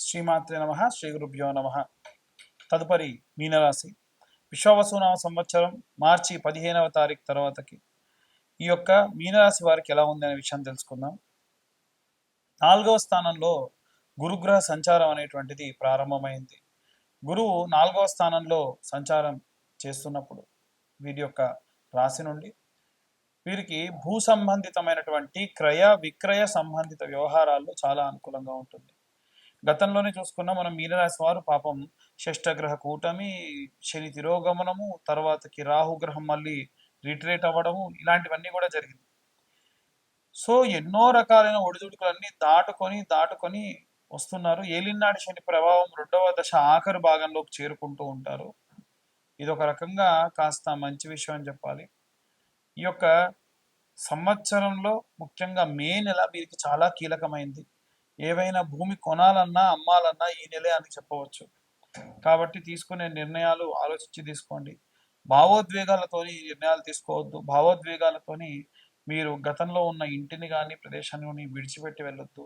శ్రీమాత్రే నమ. శ్రీ గురుభ్యో నమ. తదుపరి మీనరాశి. విశ్వావసునామ సంవత్సరం మార్చి 15వ తారీఖు తర్వాతకి ఈ యొక్క మీనరాశి వారికి ఎలా ఉంది అనే విషయం తెలుసుకుందాం. 4వ స్థానంలో గురుగ్రహ సంచారం అనేటువంటిది ప్రారంభమైంది. గురువు 4వ స్థానంలో సంచారం చేస్తున్నప్పుడు వీరి యొక్క రాశి నుండి వీరికి భూ సంబంధితమైనటువంటి క్రయ విక్రయ సంబంధిత వ్యవహారాల్లో చాలా అనుకూలంగా ఉంటుంది. గతంలోనే చూసుకున్నా మనం మీనరాశి వారు పాపం షష్టగ్రహ కూటమి, శని తిరోగమనము, తర్వాతకి రాహుగ్రహం మళ్ళీ రిట్రేట్ అవ్వడము, ఇలాంటివన్నీ కూడా జరిగింది. సో ఎన్నో రకాలైన ఒడిదుడుకులన్నీ దాటుకొని వస్తున్నారు. ఏలినాటి శని ప్రభావం 2వ దశ ఆఖరి భాగంలోకి చేరుకుంటూ ఉంటారు. ఇది ఒక రకంగా కాస్త మంచి విషయం అని చెప్పాలి. ఈ యొక్క సంవత్సరంలో ముఖ్యంగా మే నెల వీరికి చాలా కీలకమైంది. ఏవైనా భూమి కొనాలన్నా అమ్మాలన్నా ఈ నెలే అని చెప్పవచ్చు. కాబట్టి తీసుకునే నిర్ణయాలు ఆలోచించి తీసుకోండి. భావోద్వేగాలతోని ఈ నిర్ణయాలు తీసుకోవద్దు. భావోద్వేగాలతోని మీరు గతంలో ఉన్న ఇంటిని కానీ ప్రదేశాన్ని విడిచిపెట్టి వెళ్ళొద్దు.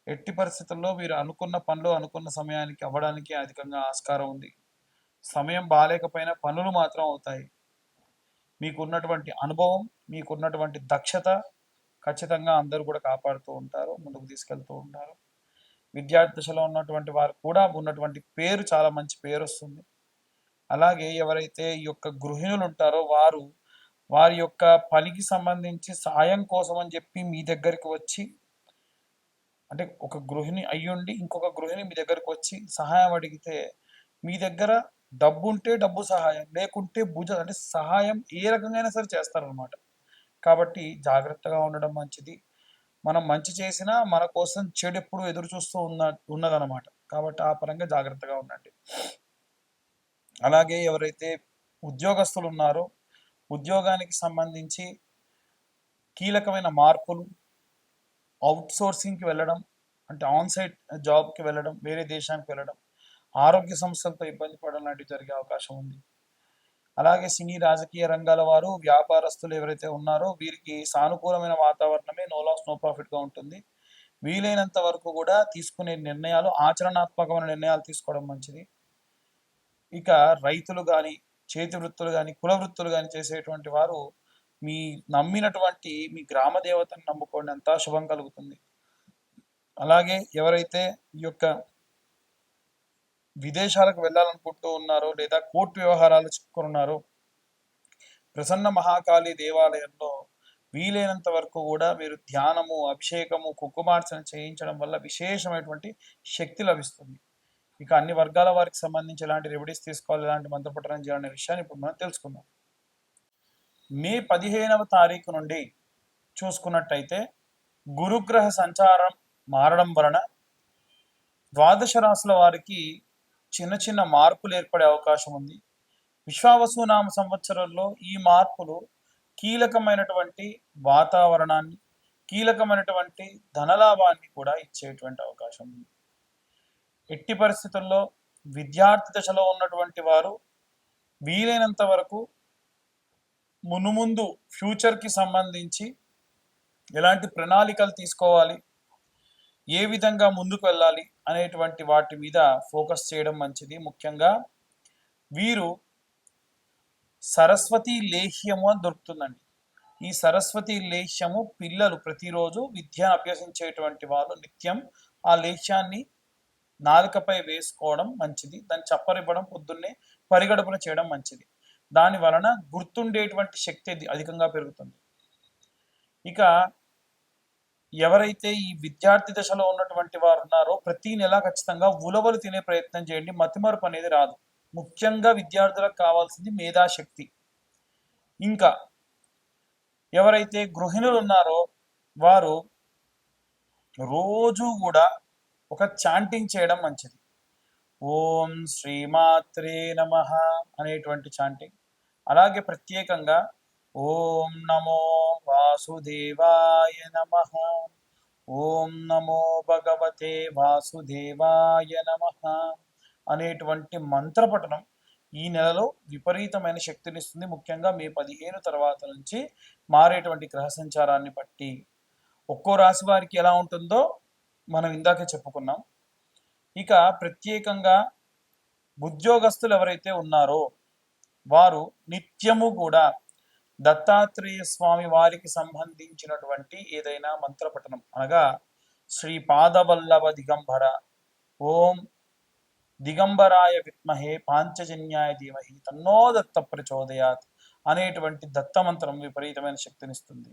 ఎట్టి పరిస్థితుల్లో మీరు అనుకున్న పనులు అనుకున్న సమయానికి అవ్వడానికి అధికంగా ఆస్కారం ఉంది. సమయం బాగాలేకపోయినా పనులు మాత్రం అవుతాయి. మీకున్నటువంటి అనుభవం, మీకున్నటువంటి దక్షత ఖచ్చితంగా అందరూ కూడా కాపాడుతూ ఉంటారు, ముందుకు తీసుకెళ్తూ ఉంటారు. విద్యార్థి దశలో ఉన్నటువంటి వారు కూడా ఉన్నటువంటి పేరు చాలా మంచి పేరు వస్తుంది. అలాగే ఎవరైతే ఈ యొక్క గృహిణులు ఉంటారో వారి యొక్క పనికి సంబంధించి సాయం కోసం అని చెప్పి మీ దగ్గరికి వచ్చి, అంటే ఒక గృహిణి అయ్యుండి ఇంకొక గృహిణి మీ దగ్గరకు వచ్చి సహాయం అడిగితే మీ దగ్గర డబ్బు ఉంటే డబ్బు సహాయం, లేకుంటే అంటే సహాయం ఏ రకంగా సరే చేస్తారనమాట. కాబట్టి జాగ్రత్తగా ఉండడం మంచిది. మనం మంచి చేసినా మన కోసం చెడు ఎప్పుడు ఎదురు చూస్తూ ఉన్నదనమాట. కాబట్టి ఆ పరంగా జాగ్రత్తగా ఉండండి. అలాగే ఎవరైతే ఉద్యోగస్తులు ఉన్నారో ఉద్యోగానికి సంబంధించి కీలకమైన మార్పులు, అవుట్సోర్సింగ్కి వెళ్ళడం, అంటే ఆన్సైట్ జాబ్కి వెళ్ళడం, వేరే దేశానికి వెళ్ళడం, ఆరోగ్య సమస్యలతో ఇబ్బంది పడడం లాంటివి జరిగే అవకాశం ఉంది. అలాగే సినీ రాజకీయ రంగాల వారు, వ్యాపారస్తులు ఎవరైతే ఉన్నారో వీరికి సానుకూలమైన వాతావరణమే, నో లాస్ నో ప్రాఫిట్గా ఉంటుంది. వీలైనంత వరకు కూడా తీసుకునే నిర్ణయాలు ఆచరణాత్మకమైన నిర్ణయాలు తీసుకోవడం మంచిది. ఇక రైతులు కానీ, చేతి వృత్తులు కానీ, కుల వృత్తులు కానీ చేసేటువంటి వారు మీ నమ్మినటువంటి మీ గ్రామ దేవతను నమ్ముకోండి, అంతా శుభం కలుగుతుంది. అలాగే ఎవరైతే ఈ యొక్క విదేశాలకు వెళ్ళాలనుకుంటూ ఉన్నారో లేదా కోర్టు వ్యవహారాలు చిక్కుకున్నారో ప్రసన్న మహాకాళి దేవాలయంలో వీలైనంత వరకు కూడా మీరు ధ్యానము, అభిషేకము, కుంకుమార్చన చేయించడం వల్ల విశేషమైనటువంటి శక్తి లభిస్తుంది. ఇక అన్ని వర్గాల వారికి సంబంధించి ఎలాంటి రెమెడీస్ తీసుకోవాలి, ఎలాంటి మంత్రపఠనం చేయాలనే విషయాన్ని ఇప్పుడు మనం తెలుసుకుందాం. మే 15వ తారీఖు నుండి చూసుకున్నట్టయితే గురుగ్రహ సంచారం మారడం వలన ద్వాదశ రాశుల వారికి చిన్న చిన్న మార్పులు ఏర్పడే అవకాశం ఉంది. విశ్వావసునామ సంవత్సరంలో ఈ మార్పులు కీలకమైనటువంటి వాతావరణాన్ని, కీలకమైనటువంటి ధనలాభాన్ని కూడా ఇచ్చేటువంటి అవకాశం ఉంది. ఎట్టి పరిస్థితుల్లో విద్యార్థి దశలో ఉన్నటువంటి వారు వీలైనంత వరకు మునుముందు ఫ్యూచర్కి సంబంధించి ఎలాంటి ప్రణాళికలు తీసుకోవాలి, ఏ విధంగా ముందుకు వెళ్ళాలి అనేటువంటి వాటి మీద ఫోకస్ చేయడం మంచిది. ముఖ్యంగా వీరు సరస్వతి లేహ్యము అని దొరుకుతుందండి. ఈ సరస్వతి లేహ్యము పిల్లలు ప్రతిరోజు విద్య అభ్యసించేటువంటి వాళ్ళు నిత్యం ఆ లేహ్యాన్ని నాలుకపై వేసుకోవడం మంచిది. దాన్ని చప్పరివ్వడం, పొద్దున్నే పరిగడుపున చేయడం మంచిది. దాని వలన గుర్తుండేటువంటి శక్తి అధికంగా పెరుగుతుంది. ఇక ఎవరైతే ఈ విద్యార్థి దశలో ఉన్నటువంటి వారు ఉన్నారో ప్రతి నెల ఖచ్చితంగా ఉలవలు తినే ప్రయత్నం చేయండి. మతిమరుపు అనేది రాదు. ముఖ్యంగా విద్యార్థులకు కావాల్సింది మేధాశక్తి. ఇంకా ఎవరైతే గృహిణులు ఉన్నారో వారు రోజు కూడా ఒక చాంటింగ్ చేయడం మంచిది. ఓం శ్రీమాత్రే నమః అనేటువంటి చాంటింగ్. అలాగే ప్రత్యేకంగా ఓం నమో వాసుదేవాయ నమః, ఓం నమో భగవతే వాసుదేవాయ నమః అనేటువంటి మంత్రపఠనం ఈ నెలలో విపరీతమైన శక్తినిస్తుంది. ముఖ్యంగా మే 15 తర్వాత నుంచి మారేటువంటి గ్రహ సంచారాన్ని బట్టి ఒక్కో రాశి వారికి ఎలా ఉంటుందో మనం ఇందాకే చెప్పుకున్నాం. ఇక ప్రత్యేకంగా ఉద్యోగస్తులు ఎవరైతే ఉన్నారో వారు నిత్యము కూడా దత్తాత్రేయ స్వామి వారికి సంబంధించినటువంటి ఏదైనా మంత్రపఠనం అనగా శ్రీ పాదవల్లభ దిగంబర, ఓం దిగంబరాయ విద్మహే పాంచజన్యాయ ధీమహి తన్నో దత్త ప్రచోదయాత్ అనేటువంటి దత్తమంత్రం విపరీతమైన శక్తినిస్తుంది.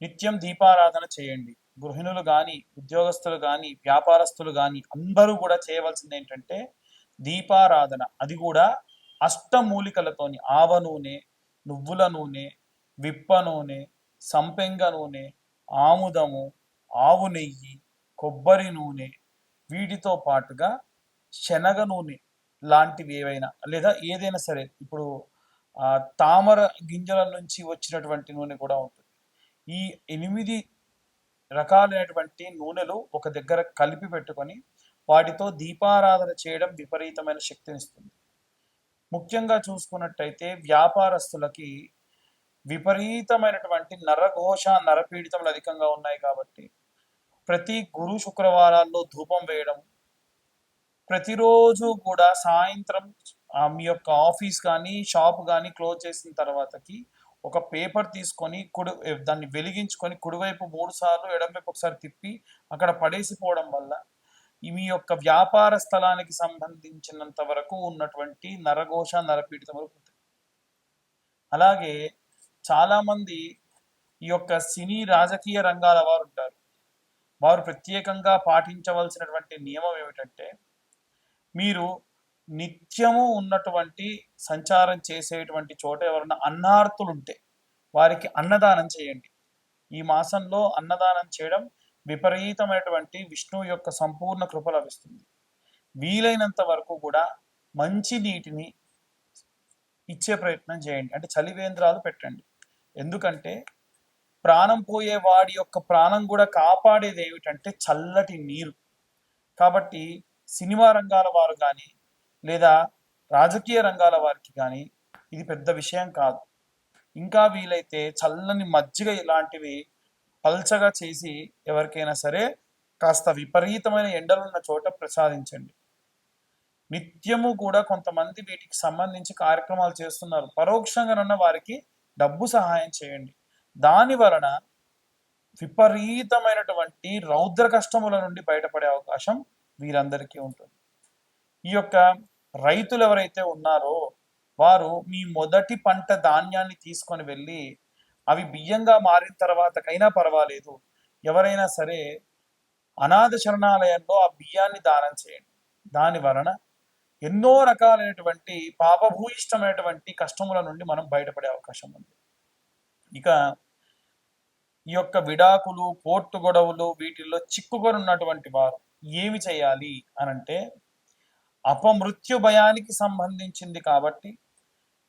నిత్యం దీపారాధన చేయండి. గృహిణులు కానీ, ఉద్యోగస్తులు కానీ, వ్యాపారస్తులు కానీ అందరూ కూడా చేయవలసింది ఏంటంటే దీపారాధన. అది కూడా అష్టమూలికలతోని ఆవ నూనె, నువ్వుల నూనె, విప్ప నూనె, సంపెంగ నూనె, ఆముదము, ఆవు నెయ్యి, కొబ్బరి నూనె, వీటితో పాటుగా శనగ నూనె లాంటివి ఏవైనా లేదా ఏదైనా సరే, ఇప్పుడు తామర గింజల నుంచి వచ్చినటువంటి నూనె కూడా ఉంటుంది. ఈ 8 రకాలైనటువంటి నూనెలు ఒక దగ్గర కలిపి పెట్టుకొని వాటితో దీపారాధన చేయడం విపరీతమైన శక్తినిస్తుంది. ముఖ్యంగా చూసుకున్నట్టయితే వ్యాపారస్తులకి విపరీతమైనటువంటి నరఘోష, నరపీడితములు అధికంగా ఉన్నాయి కాబట్టి ప్రతి గురు శుక్రవారాల్లో ధూపం వేయడం, ప్రతిరోజు కూడా సాయంత్రం మీ యొక్క ఆఫీస్ కానీ షాప్ కానీ క్లోజ్ చేసిన తర్వాతకి ఒక పేపర్ తీసుకొని దాన్ని వెలిగించుకొని కుడివైపు 3 సార్లు, ఎడమవైపు ఒకసారి తిప్పి అక్కడ పడేసిపోవడం వల్ల మీ యొక్క వ్యాపార స్థలానికి సంబంధించినంత వరకు ఉన్నటువంటి నరఘోష, నరపీడితములు పోతాయి. అలాగే చాలామంది ఈ యొక్క సినీ రాజకీయ రంగాల వారు ఉంటారు. వారు ప్రత్యేకంగా పాటించవలసినటువంటి నియమం ఏమిటంటే మీరు నిత్యము ఉన్నటువంటి సంచారం చేసేటువంటి చోట ఎవరన్నా అన్నార్తులు ఉంటే వారికి అన్నదానం చేయండి. ఈ మాసంలో అన్నదానం చేయడం విపరీతమైనటువంటి విష్ణువు యొక్క సంపూర్ణ కృప లభిస్తుంది. వీలైనంత వరకు కూడా మంచి నీటిని ఇచ్చే ప్రయత్నం చేయండి. అంటే చలివేంద్రాలు పెట్టండి. ఎందుకంటే ప్రాణం పోయే వాడి యొక్క ప్రాణం కూడా కాపాడేది ఏమిటంటే చల్లటి నీరు. కాబట్టి సినిమా రంగాల వారు కానీ లేదా రాజకీయ రంగాల వారికి కానీ ఇది పెద్ద విషయం కాదు. ఇంకా వీలైతే చల్లని మజ్జిగ ఇలాంటివి పల్చగా చేసి ఎవరికైనా సరే కాస్త విపరీతమైన ఎండలున్న చోట ప్రసాదించండి. నిత్యము కూడా కొంతమంది వీటికి సంబంధించి కార్యక్రమాలు చేస్తున్నారు. పరోక్షంగానన్న వారికి డబ్బు సహాయం చేయండి. దాని వలన విపరీతమైనటువంటి రౌద్ర కష్టముల నుండి బయటపడే అవకాశం వీరందరికీ ఉంటుంది. ఈ యొక్క రైతులు ఎవరైతే ఉన్నారో వారు మీ మొదటి పంట ధాన్యాన్ని తీసుకొని వెళ్ళి అవి బియ్యంగా మారిన తర్వాతకైనా పర్వాలేదు, ఎవరైనా సరే అనాథ శరణాలయంలో ఆ బియ్యాన్ని దానం చేయండి. దాని వలన ఎన్నో రకాలైనటువంటి పాపభూయిష్టమైనటువంటి కష్టముల నుండి మనం బయటపడే అవకాశం ఉంది. ఇక ఈ యొక్క విడాకులు, కోర్టు గొడవలు వీటిల్లో చిక్కుకొని ఉన్నటువంటి వారు ఏమి చేయాలి అనంటే అపమృత్యు భయానికి సంబంధించింది కాబట్టి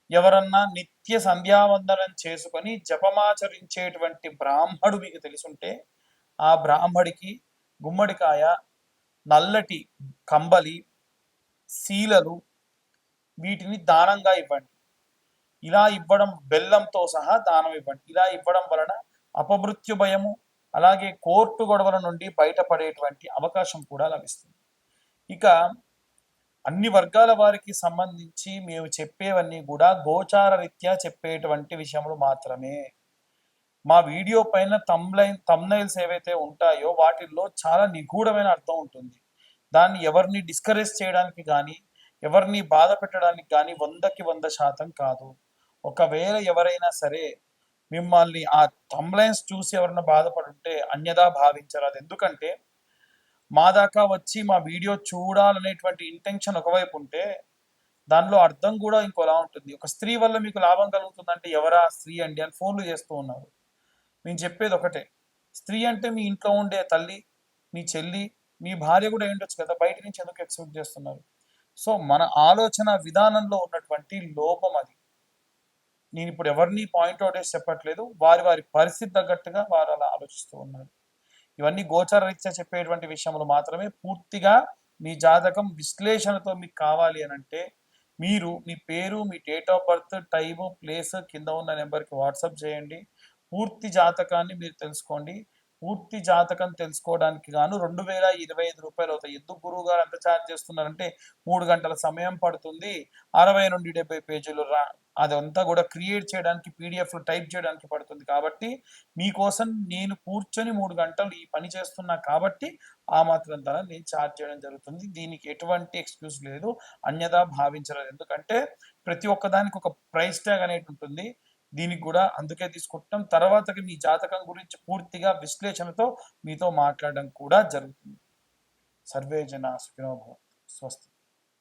ఎవరన్నా నిత్య సంధ్యావందనం చేసుకొని జపమాచరించేటువంటి బ్రాహ్మడు మీకు తెలుసుంటే ఆ బ్రాహ్మడికి గుమ్మడికాయ, నల్లటి కంబలి, శీలలు వీటిని దానంగా ఇవ్వండి. ఇలా ఇవ్వడం, బెల్లంతో సహా దానం ఇవ్వండి. ఇలా ఇవ్వడం వలన అపమృత్యు భయము అలాగే కోర్టు గొడవల నుండి బయటపడేటువంటి అవకాశం కూడా లభిస్తుంది. ఇక అన్ని వర్గాల వారికి సంబంధించి మేము చెప్పేవన్నీ కూడా గోచార రీత్యా చెప్పేటువంటి విషయములు మాత్రమే. మా వీడియో పైన తమ్నైల్స్ ఏవైతే ఉంటాయో వాటిల్లో చాలా నిగూఢమైన అర్థం ఉంటుంది. దాన్ని ఎవరిని డిస్కరేజ్ చేయడానికి కానీ ఎవరిని బాధ పెట్టడానికి కానీ 100కి 100% కాదు. ఒకవేళ ఎవరైనా సరే మిమ్మల్ని ఆ తమ్లైన్స్ చూసి ఎవరైనా బాధపడుంటే అన్యదా భావించరాదు. ఎందుకంటే మా దాకా వచ్చి మా వీడియో చూడాలనేటువంటి ఇంటెన్షన్ ఒకవైపు ఉంటే దానిలో అర్థం కూడా ఇంకోలా ఉంటుంది. ఒక స్త్రీ వల్ల మీకు లాభం కలుగుతుందంటే ఎవరా స్త్రీ అండి అని ఫోన్లు చేస్తూ ఉన్నారు. నేను చెప్పేది ఒకటే, స్త్రీ అంటే మీ ఇంట్లో ఉండే తల్లి, మీ చెల్లి, మీ భార్య కూడా ఉండొచ్చు కదా, బయట నుంచి ఎందుకు ఎక్స్పెక్ట్ చేస్తున్నారు? సో మన ఆలోచన విధానంలో ఉన్నటువంటి లోపం అది. నేను ఇప్పుడు ఎవరిని పాయింట్అవుట్ చేసి చెప్పట్లేదు, వారి వారి పరిస్థితి తగ్గట్టుగా వారు అలా ఆలోచిస్తూ ఉన్నారు. ఇవన్నీ గోచర రీత్యా చెప్పేటువంటి విషయములు మాత్రమే. పూర్తిగా మీ జాతకం విశ్లేషణతో మీకు కావాలి అని అంటే మీరు మీ పేరు, మీ date of birth, time, place కింద ఉన్న నెంబర్కి వాట్సాప్ చేయండి. పూర్తి జాతకాన్ని మీరు తెలుసుకోండి. పూర్తి జాతకం తెలుసుకోవడానికి గాను రూ. 2025 అవుతాయి. ఎందుకు గురువు గారు అంత ఛార్జ్ చేస్తున్నారంటే 3 గంటల సమయం పడుతుంది. 60-70 పేజీలు అదంతా కూడా క్రియేట్ చేయడానికి పీడిఎఫ్‌లో టైప్ చేయడానికి పడుతుంది. కాబట్టి మీకోసం నేను కూర్చొని 3 గంటలు ఈ పని చేస్తున్నా కాబట్టి ఆ మాత్రం ధర నేను ఛార్జ్ చేయడం జరుగుతుంది. దీనికి ఎటువంటి ఎక్స్‌క్యూజ్ లేదు. అన్యథా భావించరాదు. ఎందుకంటే ప్రతి ఒక్కదానికి ఒక ప్రైస్ ట్యాగ్ అనేది ఉంటుంది. దీనికి కూడా అందుకే తీసుకుంటున్నాం. తర్వాతకి మీ జాతకం గురించి పూర్తిగా విశ్లేషణతో మీతో మాట్లాడడం కూడా జరుగుతుంది. సర్వే జనా సుఖినో భవంతు. స్వస్తి.